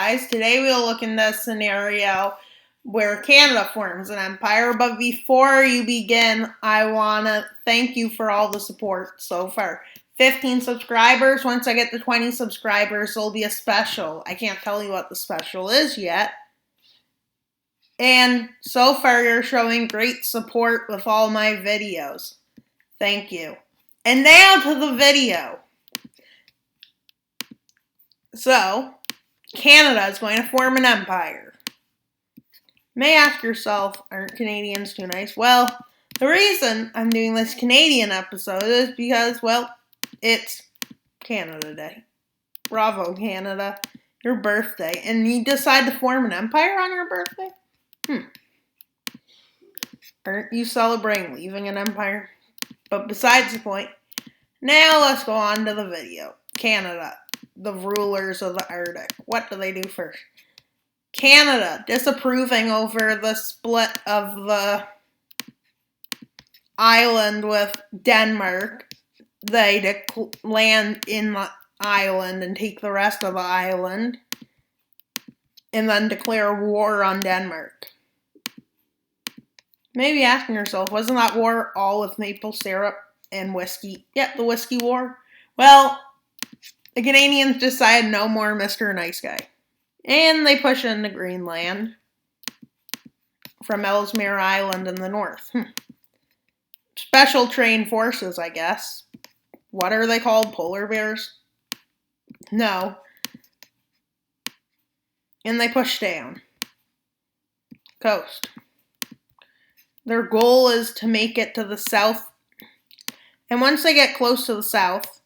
guys. Today we'll look into a scenario where Canada forms an empire. But before you begin, I want to thank you for all the support so far. 15 subscribers. Once I get to 20 subscribers, there'll be a special. I can't tell you what the special is yet. And so far, you're showing great support with all my videos. Thank you. And now to the video. So, Canada is going to form an empire. You may ask yourself, aren't Canadians too nice? Well, the reason I'm doing this Canadian episode is because, well, it's Canada Day. Bravo, Canada. Your birthday. And you decide to form an empire on your birthday? Aren't you celebrating leaving an empire? But besides the point, now let's go on to the video. Canada, the rulers of the Arctic. What do they do first? Canada, disapproving over the split of the island with Denmark. They land in the island and take the rest of the island and then declare war on Denmark. Maybe asking yourself, wasn't that war all with maple syrup and whiskey? Yep, the whiskey war. Well, the Canadians decided no more Mr. Nice Guy. And they push into Greenland from Ellesmere Island in the north. Special trained forces, I guess. What are they called? Polar bears? No. And they push down coast. Their goal is to make it to the south. And once they get close to the south,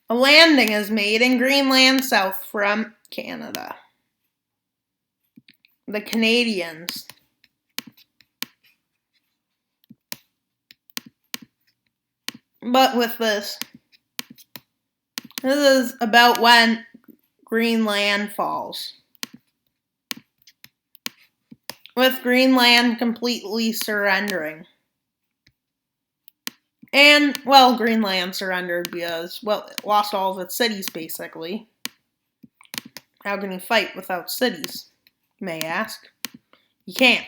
a landing is made in Greenland south from Canada. The Canadians but with this is about when Greenland falls. With Greenland completely surrendering. And, well, Greenland surrendered because, well, it lost all of its cities, basically. How can you fight without cities, you may ask? You can't.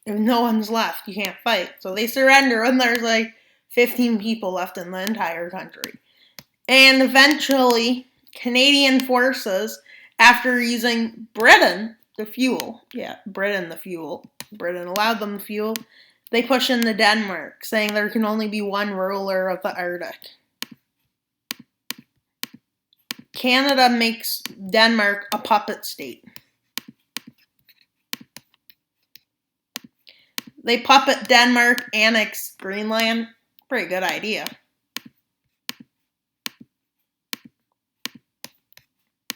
If no one's left, you can't fight. So they surrender when there's like 15 people left in the entire country. And eventually, Canadian forces, after using Britain, the fuel. Yeah, Britain, the fuel. Britain allowed them the fuel. They push into Denmark, saying there can only be one ruler of the Arctic. Canada makes Denmark a puppet state. They puppet Denmark, annex Greenland. Pretty good idea.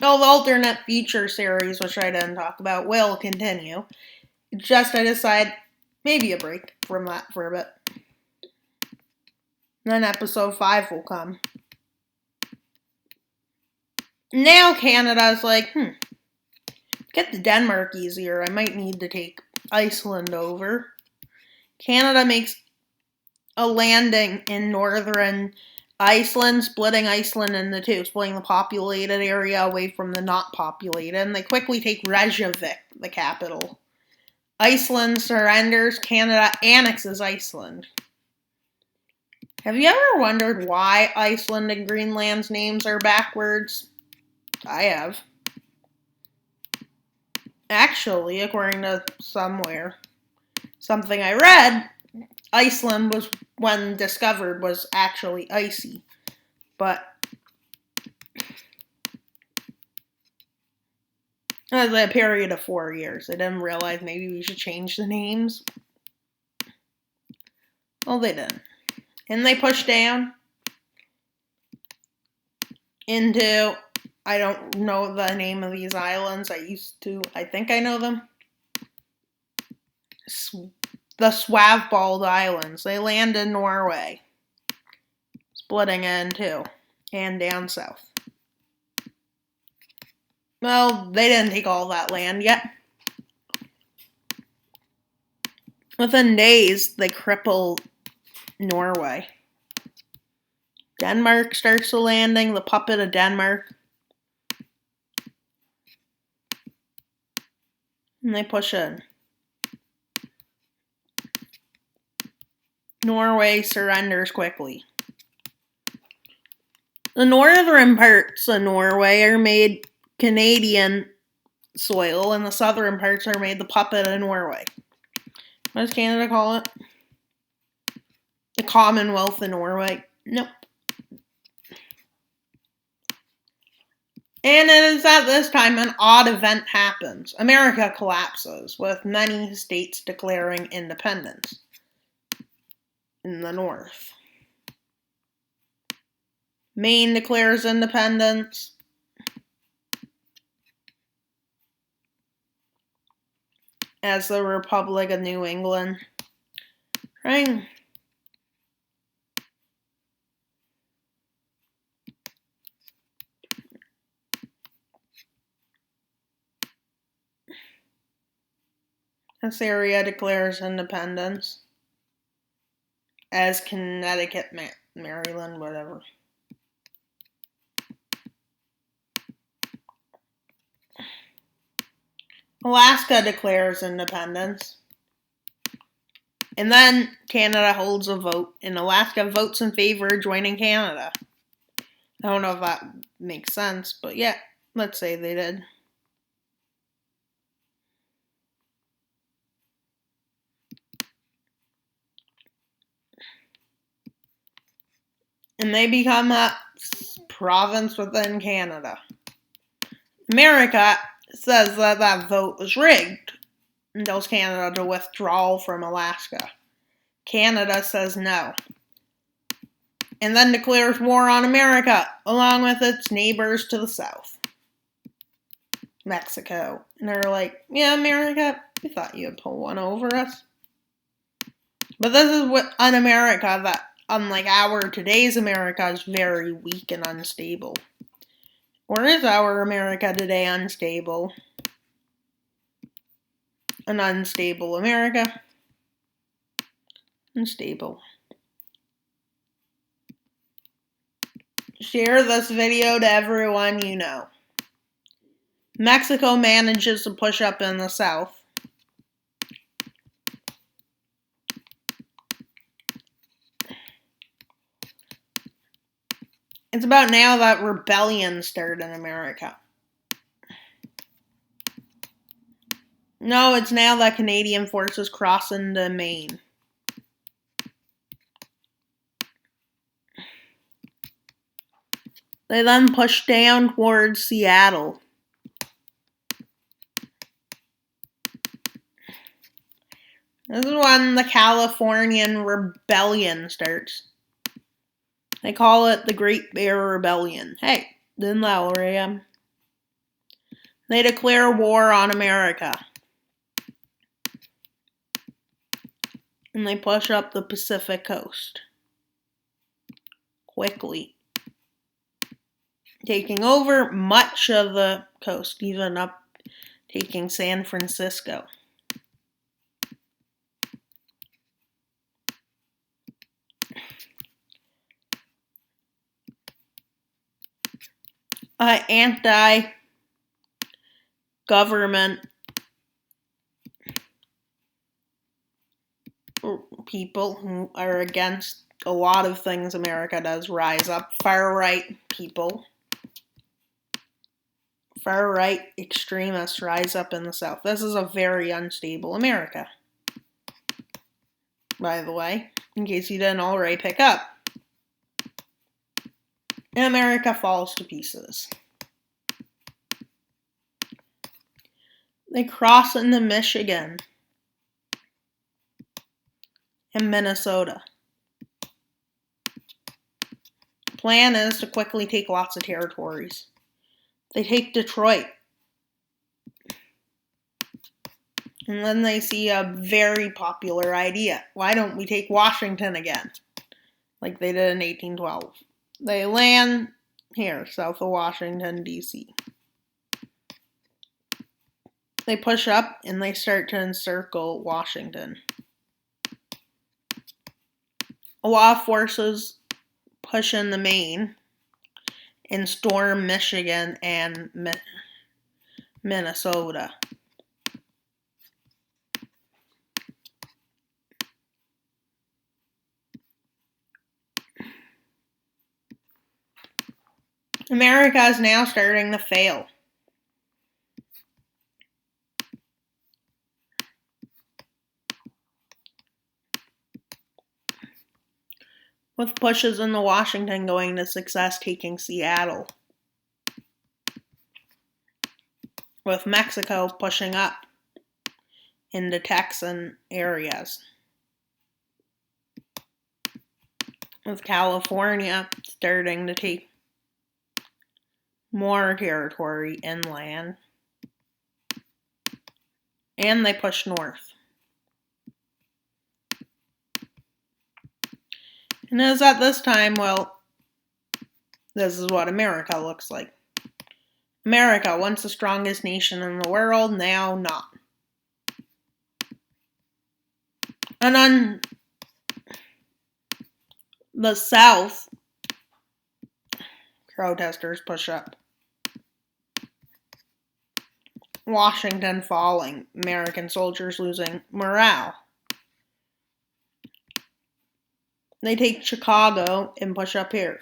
Oh, the alternate future series, which I didn't talk about, will continue. Just I decide maybe a break from that for a bit. Then episode 5 will come. Now Canada's like, get to Denmark easier. I might need to take Iceland over. Canada makes a landing in northern Iceland, splitting Iceland into two, splitting the populated area away from the not populated, and they quickly take Reykjavik, the capital. Iceland surrenders, Canada annexes Iceland. Have you ever wondered why Iceland and Greenland's names are backwards? I have. Actually, according to something I read, Iceland was, when discovered, was actually icy. But it was a period of 4 years. I didn't realize maybe we should change the names. Well, they didn't. And they pushed down into, I don't know the name of these islands. I think I know them. The Svalbard Islands. They land in Norway, splitting in two, and down south. Well, they didn't take all that land yet. Within days, they cripple Norway. Denmark starts the landing, the puppet of Denmark. And they push in. Norway surrenders quickly. The northern parts of Norway are made Canadian soil, and the southern parts are made the puppet of Norway. What does Canada call it? The Commonwealth of Norway. Nope. And it is at this time an odd event happens. America collapses, with many states declaring independence in the north. Maine declares independence. As the Republic of New England. Right? This area declares independence. As Connecticut, Maryland, whatever. Alaska declares independence. And then Canada holds a vote, and Alaska votes in favor of joining Canada. I don't know if that makes sense, but yeah, let's say they did. And they become a province within Canada. America says that that vote was rigged and tells Canada to withdraw from Alaska. Canada says no. And then declares war on America, along with its neighbors to the south. Mexico. And they're like, yeah, America, we thought you'd pull one over us. But this is what an America that, unlike today's America, is very weak and unstable. Or is our America today unstable? An unstable America. Unstable. Share this video to everyone you know. Mexico manages to push up in the south. It's about now that rebellion started in America. No, it's now that Canadian forces cross into Maine. They then push down towards Seattle. This is when the Californian Rebellion starts. They call it the Great Bear Rebellion. Hey, didn't that worry them? They declare war on America. And they push up the Pacific coast. Quickly. Taking over much of the coast, even up taking San Francisco. Anti-government people who are against a lot of things America does rise up. Far-right people. Far-right extremists rise up in the South. This is a very unstable America. By the way, in case you didn't already pick up. And America falls to pieces. They cross into Michigan and Minnesota. The plan is to quickly take lots of territories. They take Detroit. And then they see a very popular idea. Why don't we take Washington again? Like they did in 1812. They land here, south of Washington, D.C. They push up and they start to encircle Washington. A lot of forces push into Maine and storm Michigan and Minnesota. America is now starting to fail. With pushes into Washington going to success taking Seattle. With Mexico pushing up into Texan areas. With California starting to take more territory inland. And they push north. And as at this time, well, this is what America looks like. America, once the strongest nation in the world, now not. And on the south, protesters push up. Washington falling, American soldiers losing morale. They take Chicago and push up here.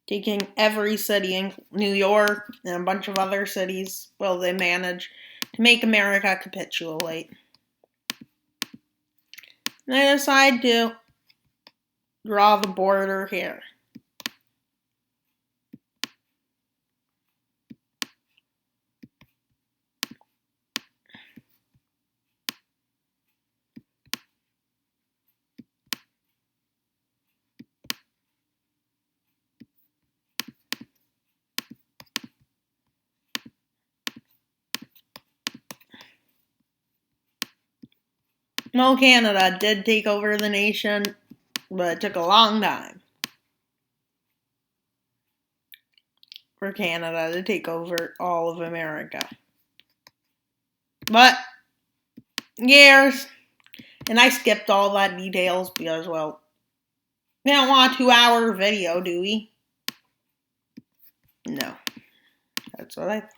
Taking every city in New York and a bunch of other cities, well, they manage to make America capitulate. And they decide to draw the border here. Well, Canada did take over the nation, but it took a long time for Canada to take over all of America. But, years, and I skipped all that details because, well, we don't want a 2-hour video, do we? No. That's what I thought.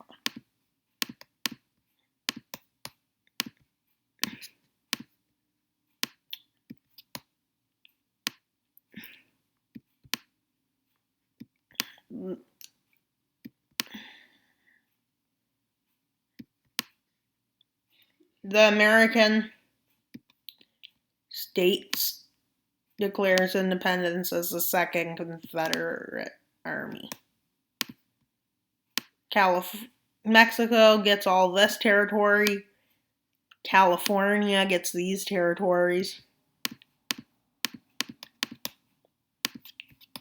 The American States declares independence as the Second Confederate Army. Mexico gets all this territory. California gets these territories.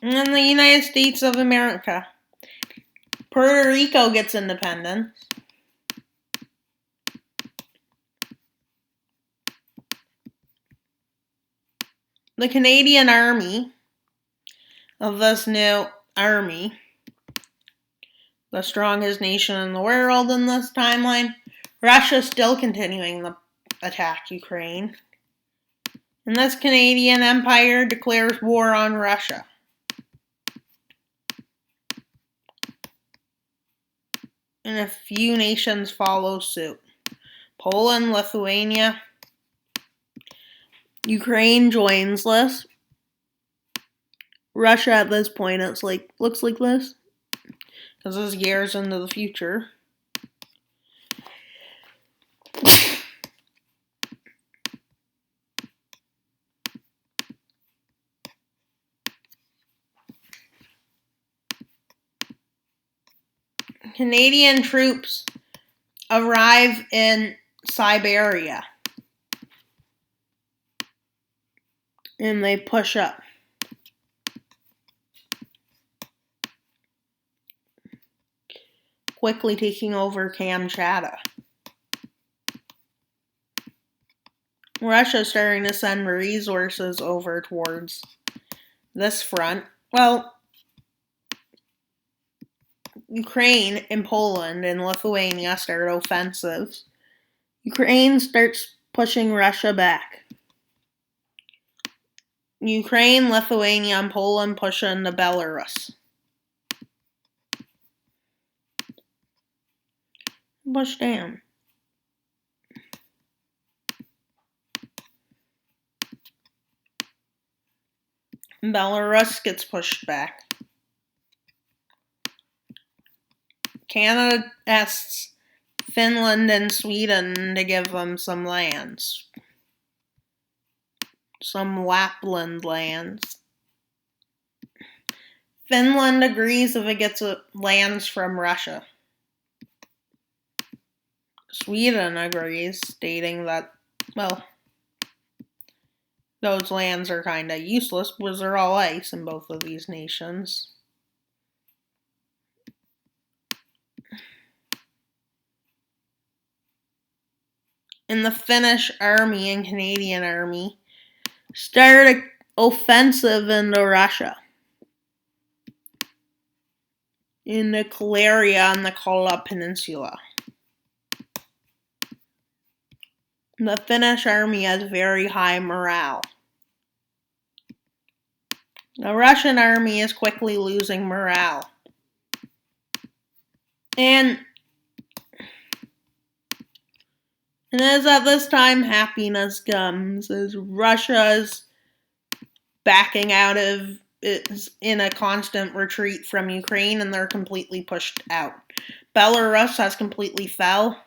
And then the United States of America. Puerto Rico gets independence. The Canadian Army of this new army, the strongest nation in the world in this timeline, Russia still continuing the attack Ukraine. And this Canadian Empire declares war on Russia. And a few nations follow suit. Poland, Lithuania, Ukraine joins this. Russia at this point, it's like, looks like this. Because this is years into the future. Canadian troops arrive in Siberia. And they push up. Quickly taking over Kamchatka. Russia's starting to send resources over towards this front. Well, Ukraine and Poland and Lithuania start offensives. Ukraine starts pushing Russia back. Ukraine, Lithuania, and Poland push into Belarus. Push down. Belarus gets pushed back. Canada asks Finland and Sweden to give them some lands. Some Lapland lands. Finland agrees if it gets lands from Russia. Sweden agrees, stating that, well, those lands are kind of useless because they're all ice in both of these nations. And the Finnish army and Canadian army start an offensive into Russia. In the Karelia on the Kola Peninsula. The Finnish army has very high morale. The Russian army is quickly losing morale. And as at this time happiness comes, as Russia is backing out of, is in a constant retreat from Ukraine, and they're completely pushed out. Belarus has completely fell,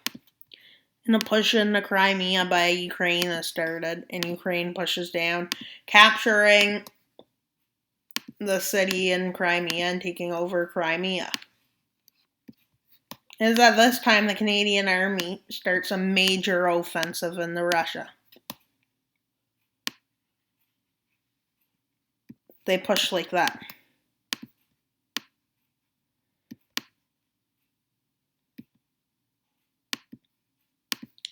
and a push into Crimea by Ukraine has started, and Ukraine pushes down, capturing the city in Crimea and taking over Crimea. It is at this time the Canadian army starts a major offensive into Russia. They push like that.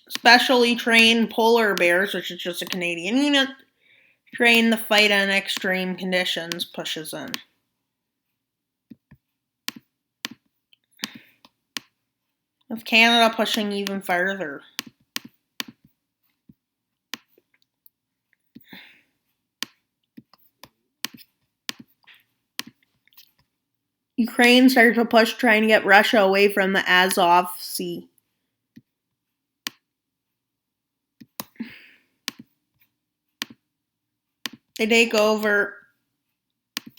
Specially trained polar bears, which is just a Canadian unit, trained to fight in extreme conditions, pushes in. With Canada pushing even further. Ukraine starts to push, trying to get Russia away from the Azov Sea. They take over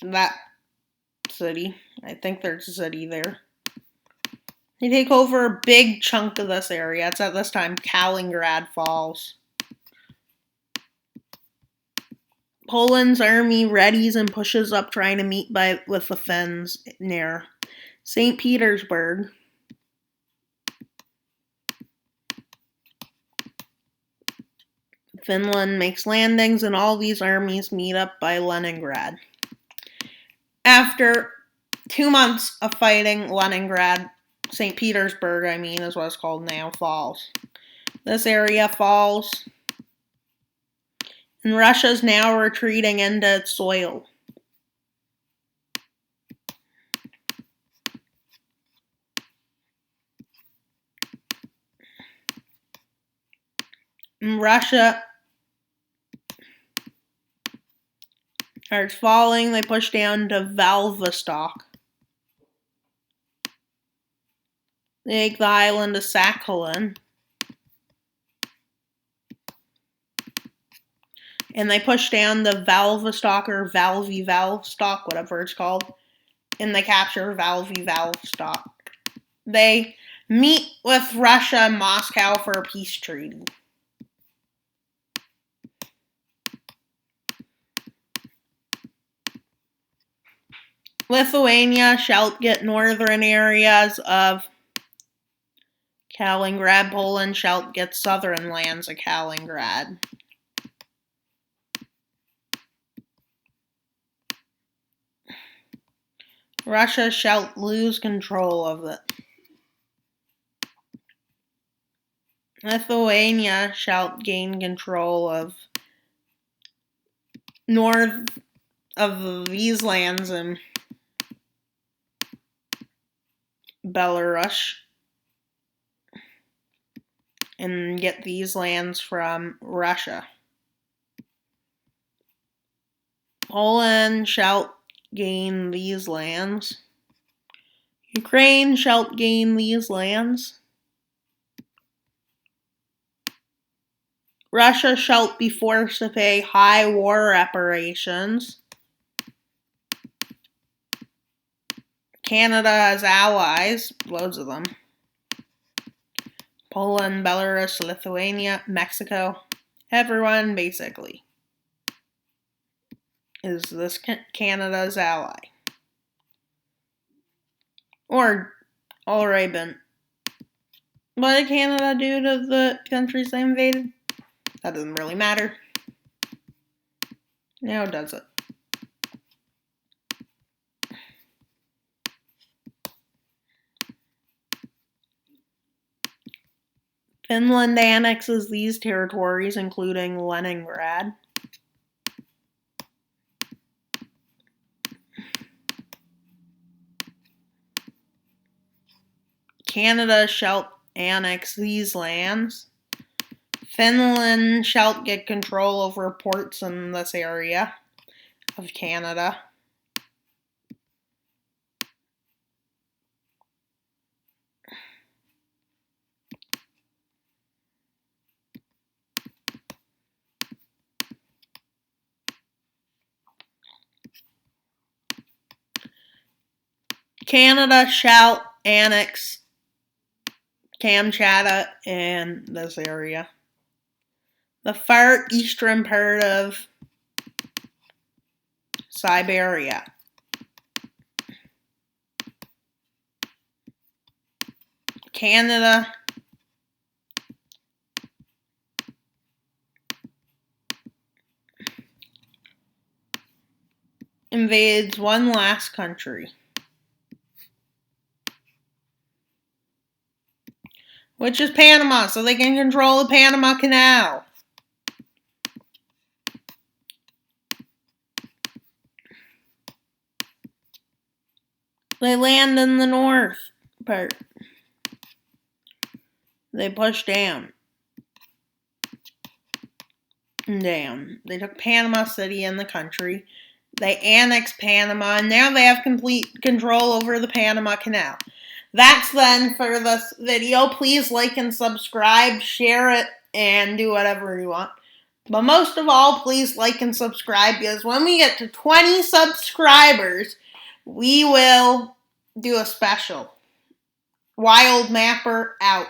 that city. I think there's a city there. They take over a big chunk of this area. It's at this time Kaliningrad falls. Poland's army readies and pushes up, trying to meet with the Finns near St. Petersburg. Finland makes landings, and all these armies meet up by Leningrad. After 2 months of fighting, Leningrad, St. Petersburg, is what it's called now, falls. This area falls. And Russia's now retreating into its soil. And Russia starts falling. They push down to Vladivostok. They take the island of Sakhalin. And they push down the Vladivostok or Vladivostok, whatever it's called. And they capture Vladivostok. They meet with Russia and Moscow for a peace treaty. Lithuania shall get northern areas of Kaliningrad. Poland shall get southern lands of Kaliningrad. Russia shall lose control of it. Lithuania shall gain control of north of these lands in Belarus and get these lands from Russia. Poland shall gain these lands. Ukraine shall gain these lands. Russia shall be forced to pay high war reparations. Canada has allies, loads of them. Poland, Belarus, Lithuania, Mexico. Everyone, basically, is this Canada's ally. Or already been. What did Canada do to the countries they invaded? That doesn't really matter. Now does it? Finland annexes these territories, including Leningrad. Canada shall annex these lands. Finland shall get control over ports in this area of Canada. Canada shall annex Kamchatka and this area. The far eastern part of Siberia. Canada invades one last country, which is Panama, so they can control the Panama Canal. They land in the north part. They push down. Down. They took Panama City in the country. They annexed Panama, and now they have complete control over the Panama Canal. That's then for this video. Please like and subscribe, share it, and do whatever you want. But most of all, please like and subscribe, because when we get to 20 subscribers, we will do a special. Wild Mapper out.